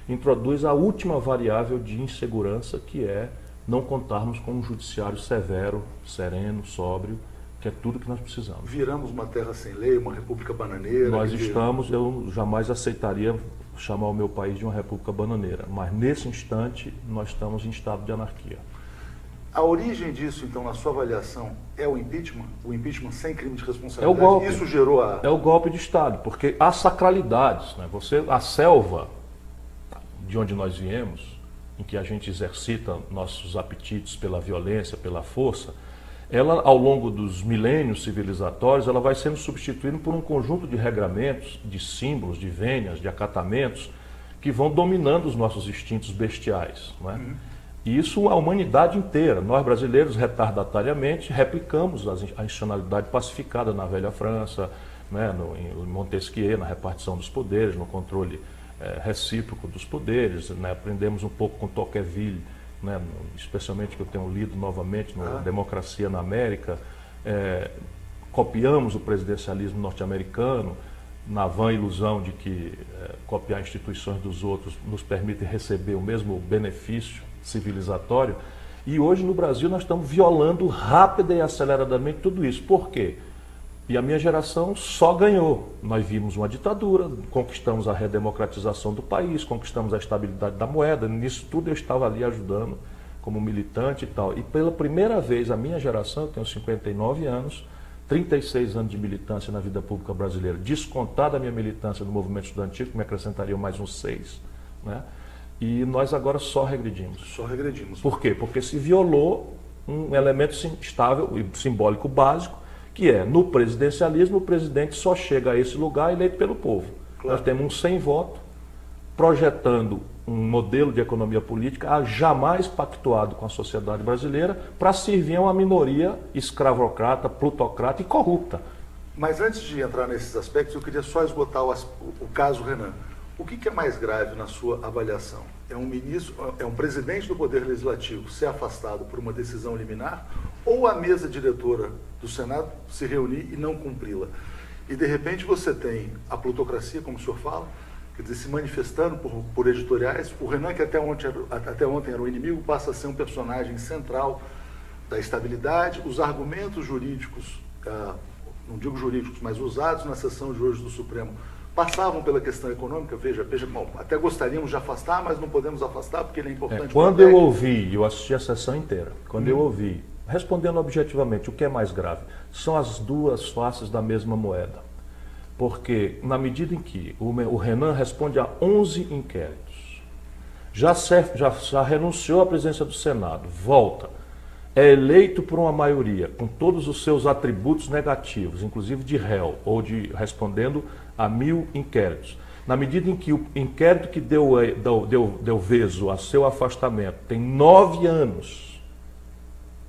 introduz a última variável de insegurança, que é não contarmos com um judiciário severo, sereno, sóbrio, que é tudo que nós precisamos. Viramos uma terra sem lei, uma república bananeira. Nós estamos, eu jamais aceitaria chamar o meu país de uma república bananeira, mas nesse instante nós estamos em estado de anarquia. A origem disso, então, na sua avaliação, é o impeachment? O impeachment sem crime de É responsabilidade? o golpe. Isso gerou a... É o golpe de Estado, porque há sacralidades, né? A selva de onde nós viemos, em que a gente exercita nossos apetites pela violência, pela força, ela, ao longo dos milênios civilizatórios, ela vai sendo substituída por um conjunto de regramentos, de símbolos, de vênias, de acatamentos, que vão dominando os nossos instintos bestiais, não é? E isso a humanidade inteira. Nós brasileiros, retardatariamente, replicamos a institucionalidade pacificada na velha França, né, em Montesquieu, na repartição dos poderes, no controle recíproco dos poderes, né? Aprendemos um pouco com Tocqueville, né? Especialmente que eu tenho lido novamente no Democracia na América. Copiamos o presidencialismo norte-americano, na vã ilusão de que copiar instituições dos outros nos permite receber o mesmo benefício civilizatório. E hoje no Brasil nós estamos violando rápida e aceleradamente tudo isso. Por quê? E a minha geração só ganhou. Nós vimos uma ditadura, conquistamos a redemocratização do país, conquistamos a estabilidade da moeda. Nisso tudo eu estava ali ajudando como militante e tal. E pela primeira vez a minha geração, eu tenho 59 anos, 36 anos de militância na vida pública brasileira, descontada a minha militância no movimento estudantil, que me acrescentaria mais uns 6, né? E nós agora só regredimos. Só regredimos. Por quê? Porque se violou um elemento estável e simbólico básico, que é, no presidencialismo, o presidente só chega a esse lugar eleito pelo povo. Claro. Nós temos um sem voto, projetando um modelo de economia política jamais pactuado com a sociedade brasileira para servir a uma minoria escravocrata, plutocrata e corrupta. Mas antes de entrar nesses aspectos, eu queria só esgotar o caso Renan. O que é mais grave na sua avaliação? É um presidente do Poder Legislativo ser afastado por uma decisão liminar ou a mesa diretora do Senado se reunir e não cumpri-la? E de repente você tem a plutocracia, como o senhor fala, quer dizer, se manifestando por editoriais. O Renan, que até ontem era o inimigo, passa a ser um personagem central da estabilidade. Os argumentos jurídicos, não digo jurídicos, mas usados na sessão de hoje do Supremo, passavam pela questão econômica. Veja, bom, até gostaríamos de afastar, mas não podemos afastar porque ele é importante. Quando eu ouvi, eu assisti a sessão inteira, quando eu ouvi, respondendo objetivamente, o que é mais grave? São as duas faces da mesma moeda. Porque, na medida em que o Renan responde a 11 inquéritos, já renunciou à presidência do Senado, volta, é eleito por uma maioria, com todos os seus atributos negativos, inclusive de réu, ou de respondendo a 1000 inquéritos. Na medida em que o inquérito que deu vezo a seu afastamento tem 9 anos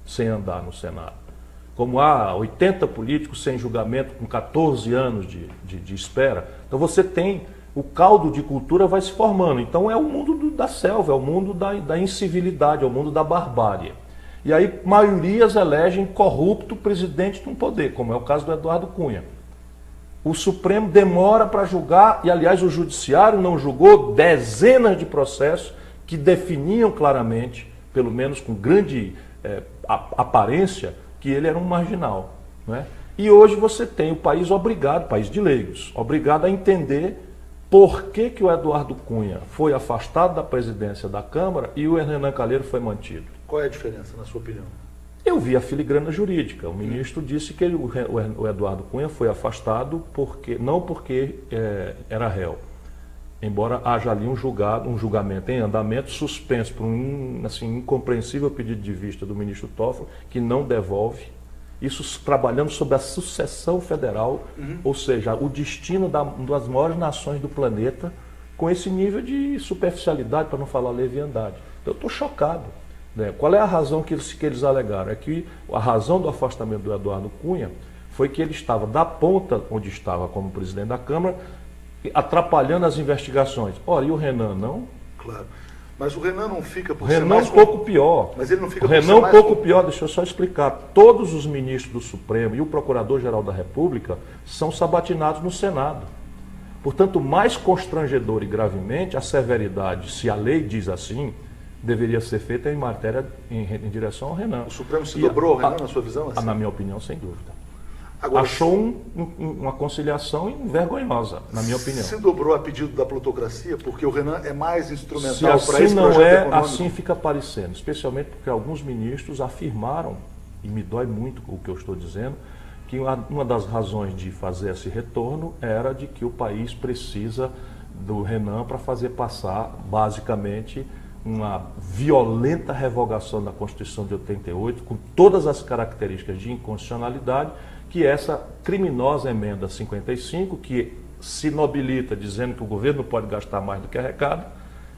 sem andar no Senado, como há 80 políticos sem julgamento com 14 anos de espera, então você tem, o caldo de cultura vai se formando. Então é o mundo da selva, é o mundo da incivilidade, é o mundo da barbárie. E aí maiorias elegem corrupto presidente de um poder, como é o caso do Eduardo Cunha. O Supremo demora para julgar, e aliás o Judiciário não julgou dezenas de processos que definiam claramente, pelo menos com grande aparência, que ele era um marginal, né? E hoje você tem o país obrigado, país de leigos, obrigado a entender por que o Eduardo Cunha foi afastado da presidência da Câmara e o Renan Calheiros foi mantido. Qual é a diferença, na sua opinião? Eu vi a filigrana jurídica. O ministro disse que o Eduardo Cunha foi afastado não porque era réu, embora haja ali um julgamento em andamento, suspenso por um incompreensível pedido de vista do ministro Toffoli, que não devolve. Isso trabalhando sobre a sucessão federal, ou seja, o destino das maiores nações do planeta, com esse nível de superficialidade, para não falar leviandade. Então, eu estou chocado. Qual é a razão que eles alegaram? É que a razão do afastamento do Eduardo Cunha foi que ele estava da ponta onde estava como presidente da Câmara, atrapalhando as investigações. Ora, e o Renan não? Claro. Mas o Renan não fica por ser mais... Renan um pouco pior. Mas ele não fica o Renan um pouco pior, deixa eu só explicar. Todos os ministros do Supremo e o Procurador-Geral da República são sabatinados no Senado. Portanto, mais constrangedor e gravemente, a severidade, se a lei diz assim, deveria ser feita em matéria em direção ao Renan. O Supremo se dobrou ao Renan, na sua visão? Assim? Na minha opinião, sem dúvida. Agora, achou uma conciliação vergonhosa, na minha opinião. Se dobrou a pedido da plutocracia, porque o Renan é mais instrumental para assim esse não projeto é, econômico? assim fica parecendo, especialmente porque alguns ministros afirmaram, e me dói muito o que eu estou dizendo, que uma das razões de fazer esse retorno era de que o país precisa do Renan para fazer passar, basicamente, uma violenta revogação da Constituição de 88, com todas as características de inconstitucionalidade, que essa criminosa emenda 55, que se nobilita dizendo que o governo não pode gastar mais do que arrecada,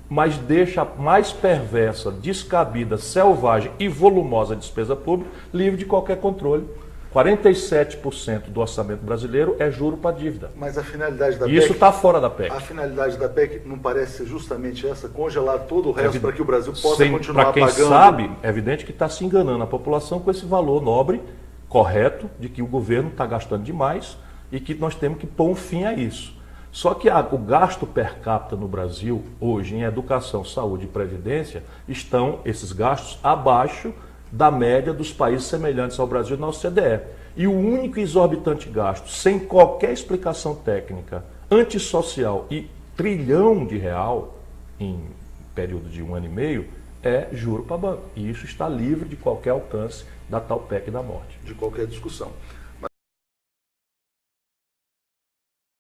mas deixa a mais perversa, descabida, selvagem e volumosa despesa pública livre de qualquer controle. 47% do orçamento brasileiro é juro para dívida. Mas a finalidade da PEC... Isso está fora da PEC. A finalidade da PEC não parece ser justamente essa, congelar todo o resto para que o Brasil possa continuar pagando. Para quem pagando... sabe, é evidente que está se enganando a população com esse valor nobre, correto, de que o governo está gastando demais e que nós temos que pôr um fim a isso. Só que o gasto per capita no Brasil, hoje, em educação, saúde e previdência, estão, esses gastos, abaixo da média dos países semelhantes ao Brasil na OCDE. E o único exorbitante gasto, sem qualquer explicação técnica, antissocial e trilhão de real, em período de 1 ano e meio, é juro para banco. E isso está livre de qualquer alcance da tal PEC da morte. De qualquer discussão.